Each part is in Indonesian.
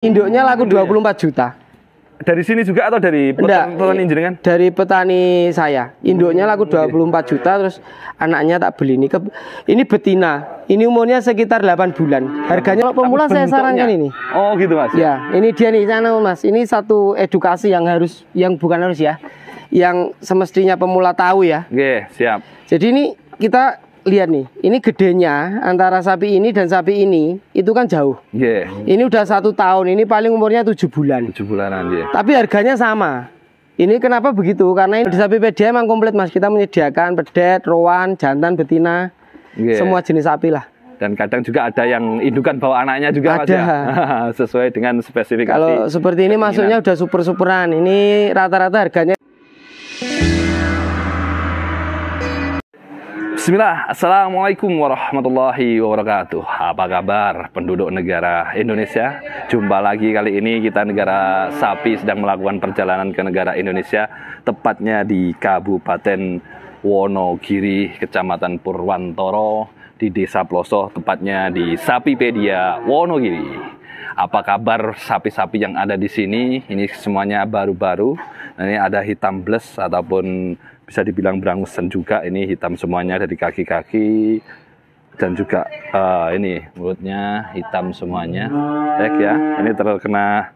Induknya laku 24 juta. Dari sini juga atau dari petani jenengan? Dari petani saya. Induknya laku 24 juta, terus anaknya tak beli ini betina. Ini umurnya sekitar 8 bulan. Harganya kalau pemula saya sarankan ini. Oh gitu Mas. Ya, ini dia nih sana Mas. Ini satu edukasi yang bukan harus ya. Yang semestinya pemula tahu ya. Oke, siap. Jadi ini kita lihat nih, ini gedenya antara sapi ini dan sapi ini itu kan jauh. Ini udah 1 tahun, ini paling umurnya 7 bulan. 7 bulanan ya. Tapi harganya sama. Ini kenapa begitu? Karena ini di Sapipedia emang komplit Mas. Kita menyediakan pedet, rowan, jantan, betina, semua jenis sapi lah. Dan kadang juga ada yang indukan bawa anaknya juga ada. Mas ya. Sesuai dengan spesifikasi. Kalau seperti ini masuknya udah super-superan. Ini rata-rata harganya. Bismillah, Assalamualaikum warahmatullahi wabarakatuh. Apa kabar penduduk negara Indonesia? Jumpa lagi kali ini kita negara sapi sedang melakukan perjalanan ke negara Indonesia, tepatnya di Kabupaten Wonogiri, Kecamatan Purwantoro, di Desa Ploso, tepatnya di Sapipedia Wonogiri. Apa kabar sapi-sapi yang ada di sini? Ini semuanya baru-baru. Ini ada hitam bles ataupun bisa dibilang brangusan juga, ini hitam semuanya dari kaki-kaki dan juga ini mulutnya hitam semuanya, ya. Ini terkena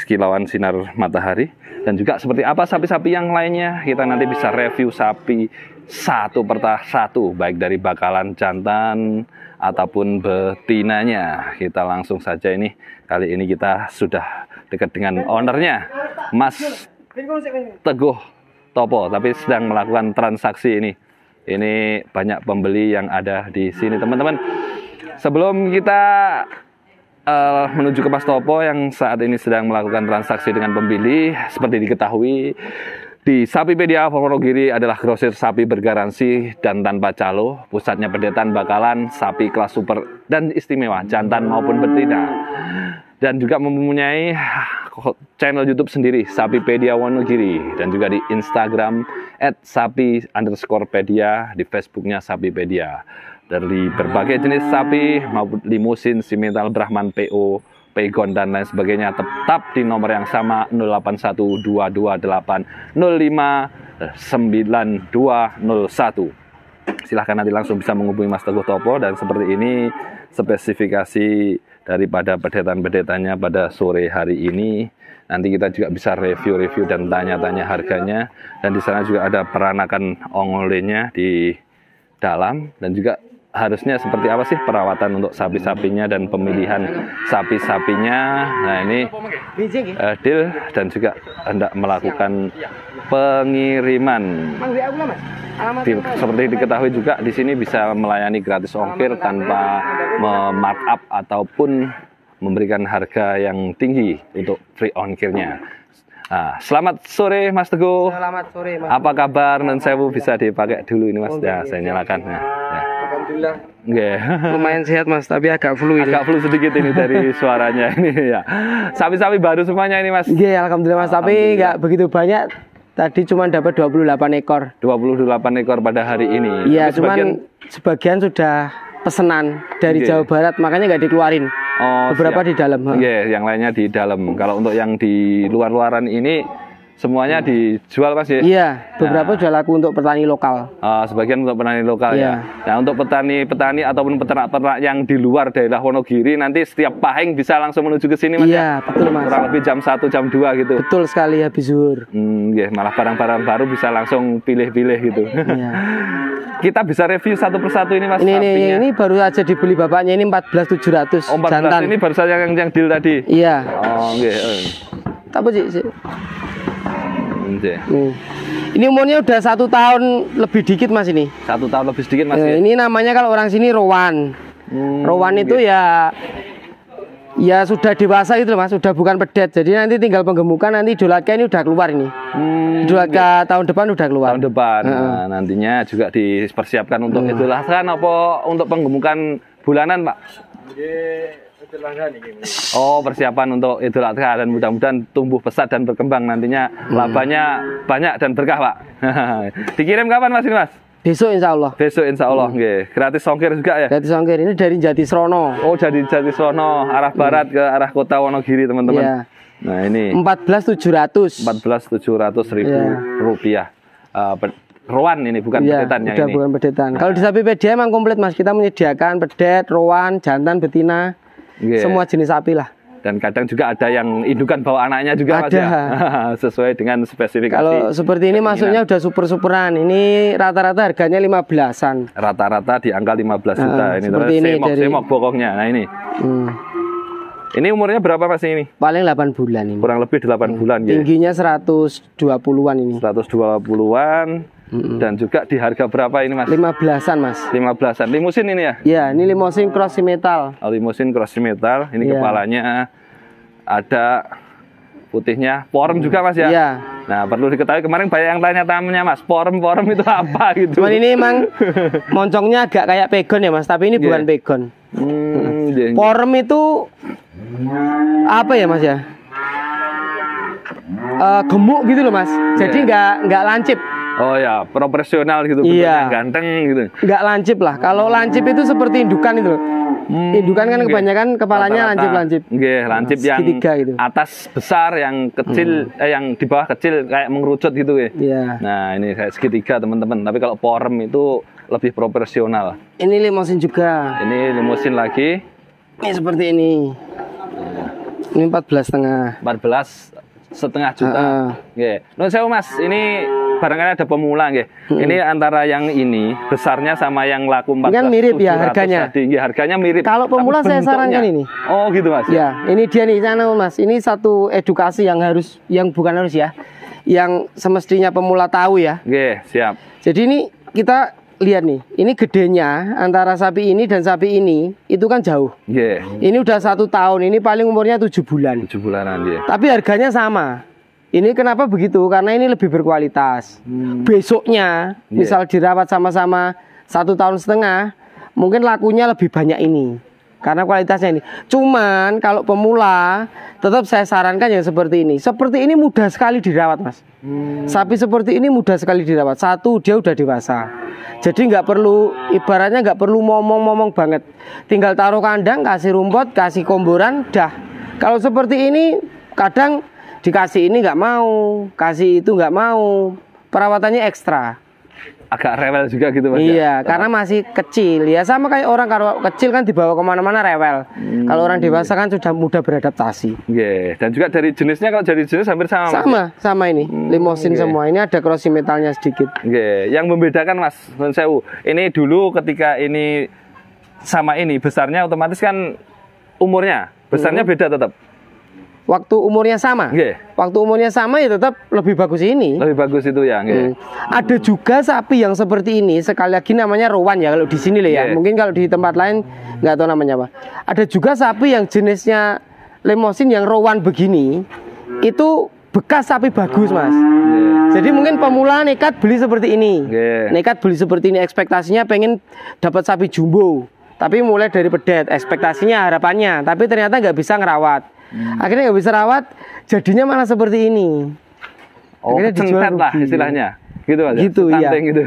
kilauan sinar matahari. Dan juga seperti apa sapi-sapi yang lainnya, kita nanti bisa review sapi satu per satu, baik dari bakalan jantan ataupun betinanya. Kita langsung saja ini, kali ini kita sudah dekat dengan ownernya, Mas Teguh Topo, tapi sedang melakukan transaksi ini. Ini banyak pembeli yang ada di sini, teman-teman. Sebelum kita menuju ke Mas Topo yang saat ini sedang melakukan transaksi dengan pembeli, seperti diketahui di Sapipedia Wonogiri adalah grosir sapi bergaransi dan tanpa calo, pusatnya pedetan bakalan sapi kelas super dan istimewa, jantan maupun betina. Dan juga mempunyai channel YouTube sendiri, Sapipedia Wonogiri, dan juga di Instagram @sapi_pedia, di Facebooknya Sapipedia. Dari berbagai jenis sapi maupun limusin, simental, Brahman, PO, Pegon dan lain sebagainya, tetap di nomor yang sama 081228059201. Silahkan nanti langsung bisa menghubungi Mas Teguh Topo. Dan seperti ini spesifikasi daripada pedetan-pedetannya pada sore hari ini. Nanti kita juga bisa review-review dan tanya-tanya harganya. Dan di sana juga ada peranakan ongolenya di dalam, dan juga harusnya seperti apa sih perawatan untuk sapi-sapinya dan pemilihan sapi-sapinya. Nah ini deal, dan juga hendak melakukan pengiriman. Seperti diketahui juga di sini bisa melayani gratis ongkir tanpa markup ataupun memberikan harga yang tinggi untuk free ongkirnya. Nah, selamat sore Mas Teguh. Selamat sore Mas. Apa kabar? Non sewu bisa dipakai dulu ini Mas. Ya, saya nyalakan. Ya. Alhamdulillah. Lumayan sehat Mas, tapi agak flu ini. Agak flu sedikit ini dari suaranya ini ya. Sapi-sapi baru semuanya ini Mas. Alhamdulillah Mas, tapi nggak begitu banyak. Tadi cuma dapat 28 ekor. 28 ekor pada hari ini. Iya, cuman sebagian sudah pesanan dari Jawa Barat, makanya nggak dikeluarin. Beberapa di dalam. Yang lainnya di dalam. Kalau untuk yang di luar-luaran ini semuanya dijual Mas ya? Iya, beberapa jual laku untuk petani lokal. Sebagian untuk petani lokal ya. Nah, untuk petani-petani ataupun peternak-peternak yang di luar daerah Wonogiri, nanti setiap pahing bisa langsung menuju ke sini Mas. Iya, betul Mas. Kurang lebih jam 1, jam 2 gitu. Betul sekali, habis zuhur. Malah barang-barang baru bisa langsung pilih-pilih gitu. Iya. Kita bisa review satu persatu ini Mas. Ini baru aja dibeli bapaknya, ini 14.700. 14 jantan. Ini baru saja yang deal tadi. Iya. Apa sih? Ini umurnya udah 1 tahun lebih dikit Mas ini. 1 tahun lebih sedikit Mas. Ini namanya kalau orang sini rowan. Rowan itu ya sudah dewasa gitu Mas, sudah bukan pedet. Jadi nanti tinggal penggemukan, nanti idolatka ini udah keluar ini. Idolatka tahun depan udah keluar. Tahun depan. Nah, nantinya juga dipersiapkan untuk idolatka apa untuk penggemukan bulanan Pak? Persiapan untuk Idul Adha, dan mudah-mudahan tumbuh pesat dan berkembang, nantinya labanya banyak dan berkah Pak. Dikirim kapan Mas ini Mas? Besok insya Allah. Besok insya Allah, nggih. Gratis ongkir juga ya? Gratis ongkir. Ini dari Jatisrono. Oh, jadi Jatisrono, arah barat ke arah kota Wonogiri, teman-teman. Iya. Nah, ini 14.700. 14.700.000 Iya. rupiah. Rowan ini, bukan Iya, pedetan yang udah ini. bukan pedetan. Kalau di sapi PDA emang komplit Mas. Kita menyediakan pedet, rowan, jantan, betina, Nggih. semua jenis sapi lah. Dan kadang juga ada yang indukan bawa anaknya juga Mas Ada. ya. Sesuai dengan spesifikasi. Kalau seperti ini masuknya udah super-superan. Ini rata-rata harganya 15-an. Rata-rata di angka 15 juta. Ini seperti terus ini semok bokongnya. Nah ini. Hmm. Ini umurnya berapa Mas ini? Paling 8 bulan ini. Kurang lebih 8 bulan ya. Tingginya 120-an ini. 120-an. Dan juga di harga berapa ini Mas? 15-an Mas. 15-an. Limusin ini ya? Ya, ini limousine cross metal. Limusin cross metal. Ini Iya. kepalanya ada putihnya. Porem juga Mas ya? Iya. Nah, perlu diketahui kemarin banyak yang tanya-tanya Mas, porem itu apa gitu. Cuman ini emang moncongnya agak kayak pegon ya Mas, tapi ini bukan pegon. Iya. Porem itu apa ya Mas ya? Gemuk gitu loh Mas. Jadi nggak lancip. Oh ya, proporsional gitu, Iya. bentuknya ganteng gitu. Nggak lancip lah. Kalau lancip itu seperti indukan itu loh. Indukan kan kebanyakan kepalanya lancip-lancip. Nggih, lancip yang segitiga gitu. atas besar, yang kecil, yang di bawah kecil kayak mengerucut gitu ya. Iya. Nah, ini kayak segitiga teman-teman. Tapi kalau porem itu lebih proporsional. Ini limousine juga. Ini limusin lagi, Ini seperti ini. Ini 14,5. 14,5 juta. Nggih. Nun sewu Mas, ini barangkali ada pemula nggih. Ini antara yang ini besarnya sama yang laku 14. Kan mirip ya harganya. Tadi. Nggih, harganya mirip. Kalau pemula Tapi saya sarankan bentuknya- ini. Oh, gitu Mas. Ya, ini dia nih sana Mas. Ini satu edukasi yang bukan harus ya, yang semestinya pemula tahu ya. Nggih, siap. Jadi ini kita lihat nih, ini gedenya antara sapi ini dan sapi ini itu kan jauh. Nggih. Ini udah 1 tahun, ini paling umurnya 7 bulan. 7 bulanan nggih. Tapi harganya sama. Ini kenapa begitu? Karena ini lebih berkualitas. Besoknya, misal dirawat sama-sama 1,5 tahun, mungkin lakunya lebih banyak ini. Karena kualitasnya ini. Cuman kalau pemula, tetap saya sarankan yang seperti ini. Seperti ini mudah sekali dirawat, Mas. Sapi seperti ini mudah sekali dirawat. Satu, dia udah dewasa. Jadi nggak perlu, ibaratnya nggak perlu momong-momong banget. Tinggal taruh kandang, kasih rumput, kasih komboran, dah. Kalau seperti ini, kadang dikasih ini nggak mau, kasih itu nggak mau, perawatannya ekstra. Agak rewel juga gitu Mas. Iya, karena masih kecil ya, sama kayak orang kalau kecil kan dibawa kemana-mana rewel. Kalau orang dewasa kan sudah mudah beradaptasi. Nggih. Dan juga dari jenisnya, kalau dari jenis hampir sama Mas. Sama ini, limousine semua. Ini ada crossing metalnya sedikit. Nggih. Yang membedakan Mas, nun sewu, ini dulu ketika ini sama ini besarnya otomatis kan umurnya besarnya beda tetap. Waktu umurnya sama. Nggih. Waktu umurnya sama ya tetap lebih bagus ini. Lebih bagus itu ya, nggih. Ada juga sapi yang seperti ini, sekali lagi namanya rowan ya kalau di sini loh ya. Yeah. Mungkin kalau di tempat lain nggak tahu namanya apa. Ada juga sapi yang jenisnya limousine yang rowan begini, itu bekas sapi bagus Mas. Jadi mungkin pemula nekat beli seperti ini. Yeah. Nekat beli seperti ini, ekspektasinya pengen dapat sapi jumbo. Tapi mulai dari pedet, ekspektasinya harapannya, tapi ternyata nggak bisa ngerawat. Akhirnya nggak bisa rawat, jadinya malah seperti ini. Oh, Akhirnya dijual kecentet lah rugi. istilahnya. Gitu Mas. Gitu, iya. Stunting gitu.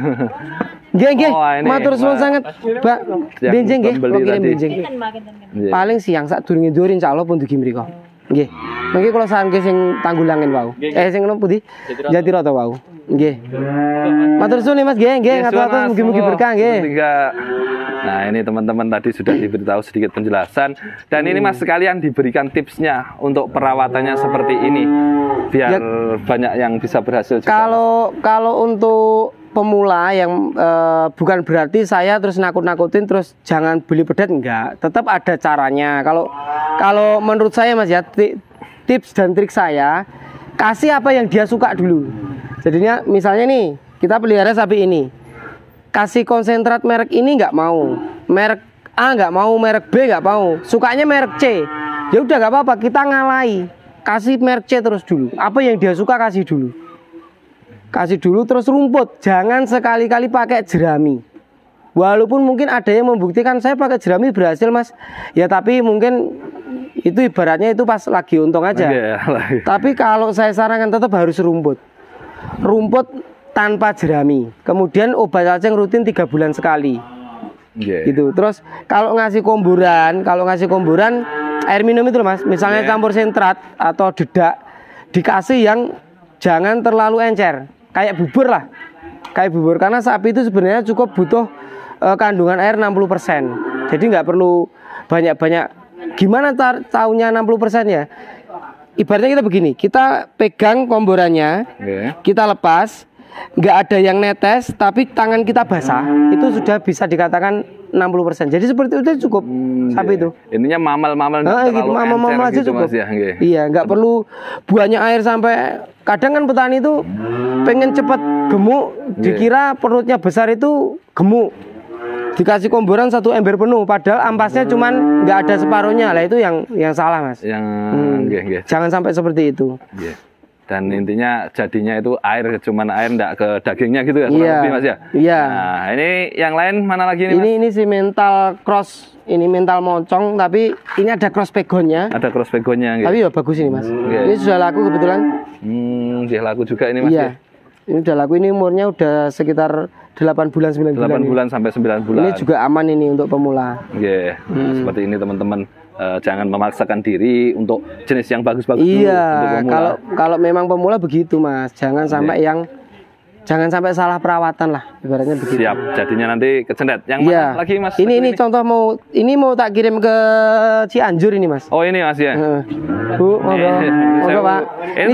Nggih, Oh, ini, matur suwun Mbak. sangat, Mbak. Yang Benjing nggih, pembeli kula kirim tadi. benjing. Iya. Paling siang sadurunge ndur insyaallah pun dugi mriko. Nggih. Mengki kula saranke sing Tanggulangen wau. Sing ngono pundi? Jatirata wau. Nggih. Matur suwun Mas, nggih, nggih, ngatur-atur mugi-mugi berkah nggih. Nah, ini teman-teman tadi sudah diberitahu sedikit penjelasan, dan ini Mas sekalian diberikan tipsnya untuk perawatannya seperti ini biar banyak yang bisa berhasil juga. Kalau untuk pemula yang bukan berarti saya terus nakut-nakutin terus jangan beli pedet, enggak. Tetap ada caranya. Kalau menurut saya Mas ya, tips dan trik saya, kasih apa yang dia suka dulu. Jadinya misalnya nih, kita pelihara sapi ini. Kasih konsentrat merek ini nggak mau, merek A nggak mau, merek B nggak mau, sukanya merek C. Ya udah nggak apa-apa, kita ngalahi. Kasih merek C terus dulu. Apa yang dia suka kasih dulu. Kasih dulu terus rumput. Jangan sekali-kali pakai jerami. Walaupun mungkin ada yang membuktikan saya pakai jerami berhasil Mas. Ya tapi mungkin itu ibaratnya itu pas lagi untung aja. Iya, Tapi kalau saya sarankan tetap harus rumput. Rumput tanpa jerami. Kemudian obat cacing rutin 3 bulan sekali. Gitu. Terus kalau ngasih komburan air minum itu loh Mas, misalnya campur sentrat atau dedak, dikasih yang jangan terlalu encer, kayak bubur lah. Kayak bubur, karena sapi itu sebenarnya cukup butuh kandungan air 60%. Jadi nggak perlu banyak-banyak. Gimana tahunya 60% ya? Ibaratnya kita begini, kita pegang komborannya, kita lepas, nggak ada yang netes, tapi tangan kita basah, itu sudah bisa dikatakan 60%. Jadi seperti itu cukup sapi itu. Intinya mamal-mamal gitu, mamal aja gitu, cukup. Mas, ya? Iya, nggak perlu banyak air sampai. Kadang kan petani itu pengen cepat gemuk, dikira perutnya besar itu gemuk. Dikasih komboran 1 ember penuh, padahal ampasnya cuman nggak ada separuhnya. Lah itu yang salah Mas. Jangan sampai seperti itu. Dan intinya jadinya itu cuman air enggak ke dagingnya gitu ya, lebih Mas ya. Iya. Nah, ini yang lain mana lagi nih Mas? Ini si mental cross, ini mental moncong, tapi ini ada cross pegonnya. Ada cross pegonnya gitu. Tapi ya bagus ini Mas. Ini sudah laku kebetulan. Dia laku juga ini Mas. Iya. Ini udah laku, ini umurnya udah sekitar 8 bulan 9 bulan. 8 bulan sampai 9 bulan. Ini juga aman ini untuk pemula. Seperti ini teman-teman. Jangan memaksakan diri untuk jenis yang bagus-bagus dulu. Iya, kalau memang pemula begitu Mas. Jangan sampai jangan sampai salah perawatan lah, ibaratnya begitu. Siap, jadinya nanti kecendet. Yang mana lagi Mas? Ini contoh mau tak kirim ke Cianjur ini Mas. Oh ini Mas ya. Bu, monggo Pak. Ini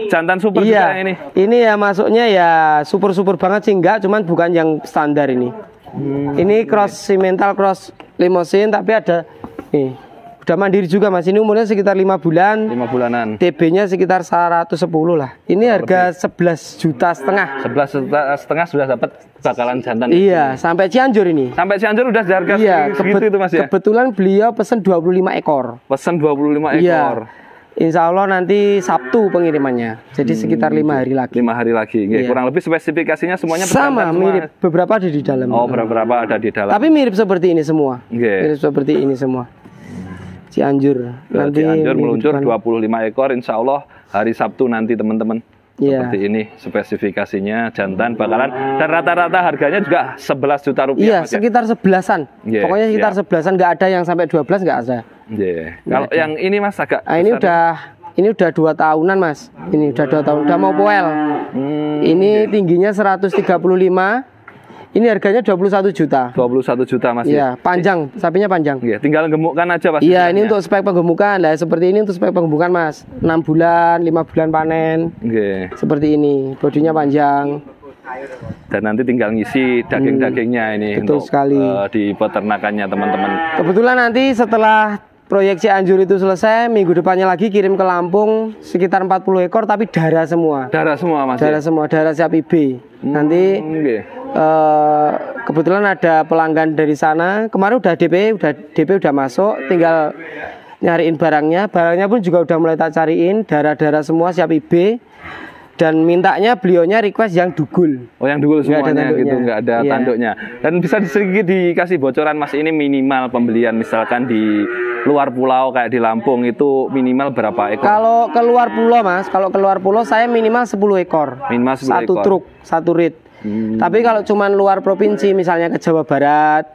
jantan super juga ini. Ini ya masuknya ya super banget sih, enggak, cuman bukan yang standar ini. Ini cross simental cross limousine, tapi ada nih. Udah mandiri juga Mas, ini umurnya sekitar 5 bulan. 5 bulanan. TB-nya sekitar 110 lah. Ini harga 11,5 juta. 11,5 sudah dapat bakalan jantan. Iya, sampai Cianjur ini. Sampai Cianjur udah harga segitu itu Mas ya. Kebetulan beliau pesen 25 ekor. Pesen 25 ekor. Iya. Insya Allah nanti Sabtu pengirimannya. Jadi sekitar 5 hari lagi. 5 hari lagi. Kurang lebih spesifikasinya semuanya sama, mirip. Beberapa ada di dalam. Oh, beberapa ada di dalam. Tapi mirip seperti ini semua. Mirip seperti ini semua. Cianjur. Nanti Cianjur meluncur 25 ekor, insya Allah hari Sabtu nanti teman-teman. Seperti ini spesifikasinya jantan bakalan, dan rata-rata harganya juga 11 juta rupiah. Iya, sekitar 11-an. Pokoknya sekitar 11-an, nggak ada yang sampai 12, nggak ada. Kalau yang ini Mas agak ini udah 2 tahunan Mas. Ini udah 2 tahun, udah mau poel. Ini tingginya 135. Ini harganya 21 juta. 21 juta Mas. Iya, panjang, sapinya panjang. Tinggal gemukkan aja Mas. Iya, ini untuk spek penggemukan. Lah seperti ini untuk spek penggemukan Mas. 6 bulan, 5 bulan panen. Seperti ini, bodinya panjang. Dan nanti tinggal ngisi daging-dagingnya ini. Betul untuk, sekali. Di peternakannya teman-teman. Kebetulan nanti setelah proyek Cianjur itu selesai, minggu depannya lagi kirim ke Lampung sekitar 40 ekor, tapi darah semua. Darah semua Mas. Darah semua, darah sapi B. Nanti kebetulan ada pelanggan dari sana. Kemarin udah DP udah masuk, tinggal nyariin barangnya. Barangnya pun juga udah mulai tak cariin, darah-darah semua sapi B. Dan mintanya beliaunya request yang dugul. Oh, yang dugul semuanya gitu, nggak ada tanduknya. Dan bisa sedikit dikasih bocoran Mas, ini minimal pembelian misalkan di luar pulau kayak di Lampung itu minimal berapa ekor? Kalau keluar pulau Mas, kalau keluar pulau saya minimal 10 ekor. Minimal 10 satu ekor. truk, satu rit. Tapi kalau cuman luar provinsi, misalnya ke Jawa Barat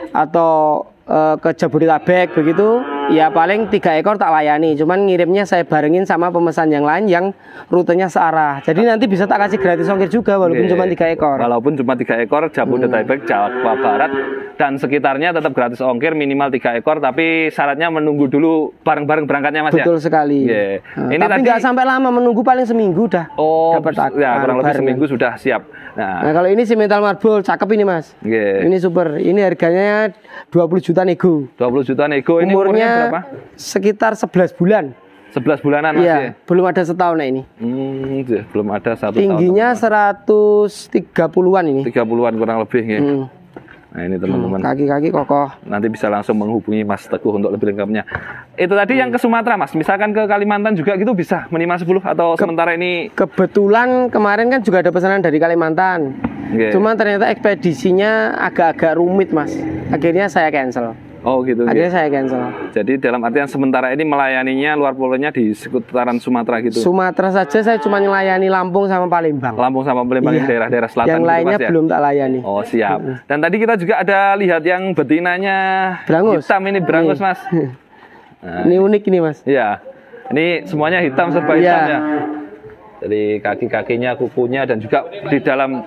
atau ke Jabodetabek begitu, ya paling 3 ekor tak layani. Cuman ngirimnya saya barengin sama pemesan yang lain yang rutenya searah. Jadi nanti bisa tak kasih gratis ongkir juga walaupun cuma 3 ekor. Walaupun cuma 3 ekor, Jabodetabek, Jawa Barat dan sekitarnya tetap gratis ongkir minimal 3 ekor. Tapi syaratnya menunggu dulu bareng-bareng berangkatnya Mas. Betul sekali. Ini tapi nggak sampai lama, menunggu paling seminggu dah. Oh, ya kurang lebih seminggu sudah siap. Nah, kalau ini si mental marble cakep ini Mas. Ini super. Ini harganya 20 juta nego. 20 juta nego. Ini umurnya berapa? Sekitar 11 bulan. 11 bulanan Mas. Iya, belum ada setahun ini. Belum ada 1 tahun. Tingginya 130-an ini. 30-an kurang lebih ya. Nah ini teman-teman. Kaki-kaki kokoh. Nanti bisa langsung menghubungi Mas Teguh untuk lebih lengkapnya. Itu tadi yang ke Sumatera Mas. Misalkan ke Kalimantan juga gitu bisa minimal 10 atau sementara ini? Kebetulan kemarin kan juga ada pesanan dari Kalimantan. Cuman ternyata ekspedisinya agak-agak rumit Mas. Akhirnya saya cancel. Oh gitu. Akhirnya saya cancel. Jadi dalam artian sementara ini melayaninya luar pulau-nya di sekitaran Sumatera gitu. Sumatera saja saya cuma melayani Lampung sama Palembang. Lampung sama Palembang, Iya. daerah-daerah selatan. Yang gitu, lainnya Mas, ya? belum tak layani. Oh siap. Dan tadi kita juga ada lihat yang betinanya Berangus. hitam ini berangus Mas. Ini unik ini Mas. Iya. Ini semuanya hitam, serba Iya. hitam ya. Dari kaki-kakinya, kukunya, dan juga di dalam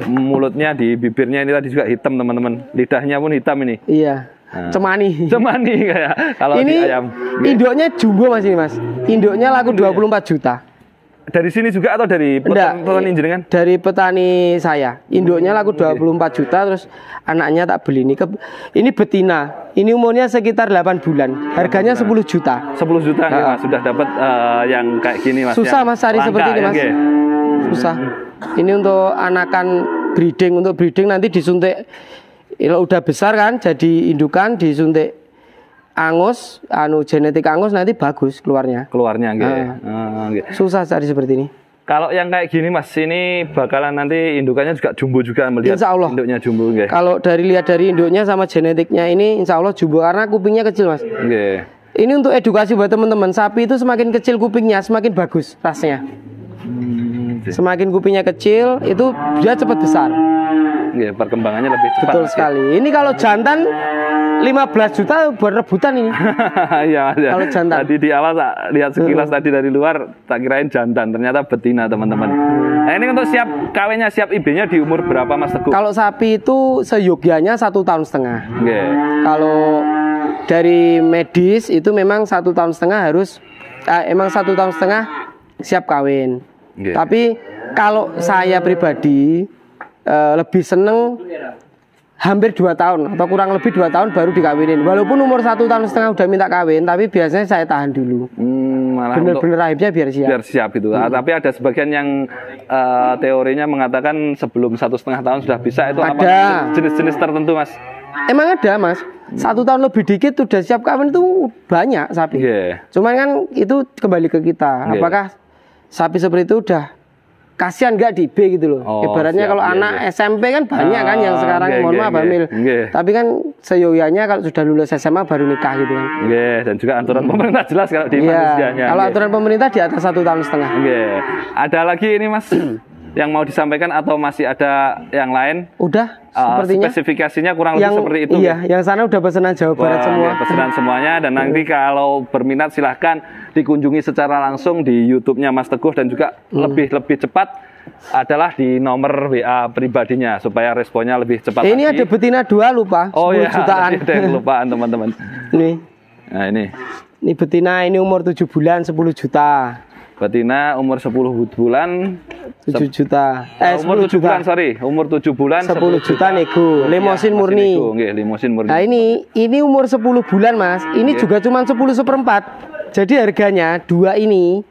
mulutnya, di bibirnya ini tadi juga hitam teman-teman. Lidahnya pun hitam ini. Iya. Nah. Cemani. Cemani kayak kalau di Ini ayam. induknya jumbo Mas ini Mas. Induknya laku 24 juta. Dari sini juga atau dari Enggak, petani jenengan? dari petani saya. Induknya laku 24 juta, terus anaknya tak beli. Ini betina. Ini umurnya sekitar 8 bulan. Harganya 10 juta. 10 juta nih, Mas. Sudah dapat yang kayak gini Mas. Susah yang Mas cari langka, seperti ini ya, Mas. nggih? Susah. Ini untuk anakan breeding. Untuk breeding nanti disuntik. Kalau udah besar kan, jadi indukan disuntik angus, genetik angus nanti bagus keluarnya. Keluarnya nggih. Nggih. Susah cari seperti ini. Kalau yang kayak gini Mas, ini bakalan nanti indukannya juga jumbo juga melihat. Insya Allah. Induknya jumbo nggih. Kalau lihat dari induknya sama genetiknya ini insya Allah jumbo karena kupingnya kecil Mas. Nggih. Ini untuk edukasi buat teman-teman. Sapi itu semakin kecil kupingnya semakin bagus rasnya. Semakin kupingnya kecil itu dia cepat besar. Nggih, perkembangannya lebih cepat. Betul Mas, ya. sekali. Ini kalau jantan 15 juta buat rebutan ini. Iya, Mas, ya. Kalau jantan. Tadi di awal tak lihat sekilas tadi dari luar tak kirain jantan, ternyata betina teman-teman. Nah ini untuk siap kawinnya, siap IB-nya di umur berapa Mas Teguh? Kalau sapi itu seyogyanya 1,5 tahun. Nggih. Kalau dari medis itu memang 1,5 tahun harus emang 1,5 tahun siap kawin. Nggih. Tapi kalau saya pribadi lebih seneng hampir 2 tahun atau kurang lebih 2 tahun baru dikawinin. Walaupun umur 1,5 tahun udah minta kawin, tapi biasanya saya tahan dulu. Malah Bener-bener rahimnya biar siap. biar siap itu. Tapi ada sebagian yang teorinya mengatakan sebelum 1,5 tahun sudah bisa, itu apa Ada. jenis-jenis tertentu Mas? Emang ada Mas, 1 tahun lebih dikit udah siap kawin itu banyak sapi. Nggih. Cuman kan itu kembali ke kita. Nggih. Apakah sapi seperti itu udah kasihan nggak di B gitu loh. Oh, Ibaratnya siap, kalau iya, anak iya. SMP kan banyak kan yang sekarang nggih, mohon nggih, maaf nggih, hamil. nggih. Tapi kan seyogyanya kalau sudah lulus SMA baru nikah gitu kan. Nggih, dan juga aturan pemerintah jelas kalau di manusianya. Iya. Kalau Nggih. aturan pemerintah di atas 1,5 tahun. Nggih. Ada lagi ini Mas yang mau disampaikan atau masih ada yang lain? Udah sepertinya. Spesifikasinya kurang lebih seperti itu. Iya, yang sana udah pesanan Jawa Barat semua. Pesanan semuanya, dan nanti kalau berminat silahkan dikunjungi secara langsung di YouTube-nya Mas Teguh, dan juga lebih cepat adalah di nomor WA pribadinya supaya responnya lebih cepat. Ini lagi. ada betina 2 lupa, 10 Oh iya, jutaan. tadi ada yang kelupaan teman-teman. Nih, Nah ini ini betina ini umur 7 bulan 10 juta. betina umur 10 bulan. 7 juta. Umur 10 7 bulan, sorry. Umur 7 bulan 10 juta nego, limosin Ya, murni. nego, nggih, limosin murni. Nah ini umur 10 bulan Mas. Ini juga cuma 10/4. Jadi harganya dua ini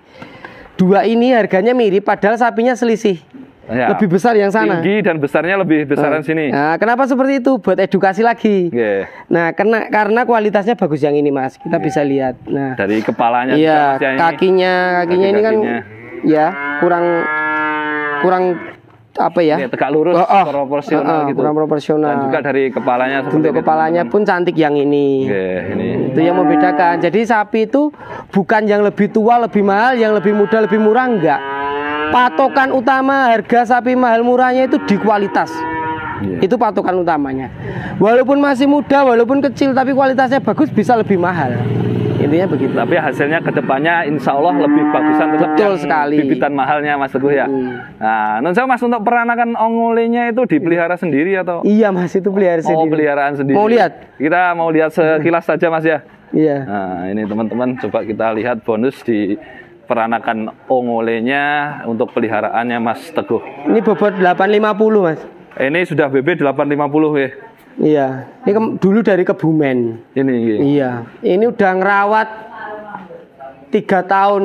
harganya mirip padahal sapinya selisih. Ya, Lebih besar yang sana. tinggi dan besarnya lebih besaran sini. Nah, kenapa seperti itu? Buat edukasi lagi. Nggih. Nah, karena kualitasnya bagus yang ini Mas. Kita bisa lihat. Nah, Dari kepalanya iya, juga, Mas, ya, ini. kakinya ini kan Kaki-kakinya. ya kurang apa ya? Ini tegak lurus, proporsional gitu. Kurang proporsional. Dan juga dari kepalanya seperti Bentuk ini, kepalanya teman-teman. pun cantik yang ini. Nggih, ini. Itu yang membedakan. Jadi sapi itu bukan yang lebih tua lebih mahal, yang lebih muda lebih murah, enggak. Patokan utama harga sapi mahal murahnya itu di kualitas. Iya. Itu patokan utamanya. Walaupun masih muda, walaupun kecil, tapi kualitasnya bagus bisa lebih mahal. Intinya begitu. Tapi hasilnya kedepannya insya Allah lebih bagusan tetap Betul yang sekali. bibitan mahalnya Mas Teguh ya. Nah, non saya Mas, untuk peranakan ongolenya itu dipelihara sendiri atau? Iya Mas, itu pelihara Oh, sendiri. peliharaan sendiri. Mau lihat? Kita mau lihat sekilas saja Mas ya. Iya. Nah, ini teman-teman coba kita lihat bonus di peranakan ongolenya untuk peliharaannya Mas Teguh. Ini bobot 850 Mas. Ini sudah BB 850 ya. Iya. Ini dulu dari Kebumen. Ini. Iya. Ini udah ngerawat 3,5 tahun.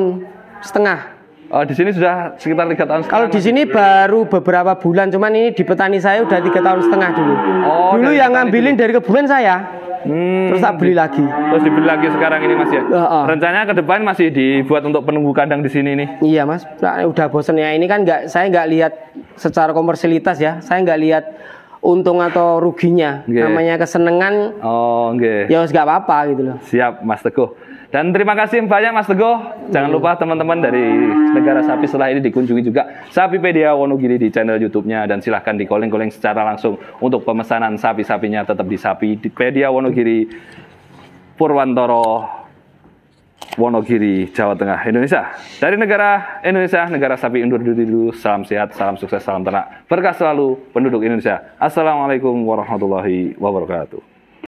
Oh, di sini sudah sekitar 3 tahun. Kalau di sini baru beberapa bulan, cuman ini di petani saya udah 3,5 tahun dulu. Oh, Dulu dari yang petani ngambilin dari Kebumen saya. Terus tak beli lagi. Terus dibeli lagi sekarang ini Mas ya. Rencananya ke depan masih dibuat untuk penunggu kandang di sini nih. Iya Mas, nah, udah bosen ya. Ini kan saya nggak lihat secara komersialitas ya. Saya nggak lihat untung atau ruginya. Nggih. Namanya kesenangan Oh, nggih. ya nggak apa-apa gitu loh. Siap, Mas Teguh. Dan terima kasih banyak Mas Teguh. Jangan lupa teman-teman dari Negara Sapi setelah ini dikunjungi juga Sapipedia Wonogiri di channel YouTube-nya, dan silahkan di calling secara langsung untuk pemesanan sapi-sapinya tetap di Sapipedia Wonogiri, Purwantoro, Wonogiri, Jawa Tengah, Indonesia. Dari negara Indonesia, negara sapi undur diri dulu. Salam sehat, salam sukses, salam ternak. Berkah selalu penduduk Indonesia. Assalamualaikum warahmatullahi wabarakatuh.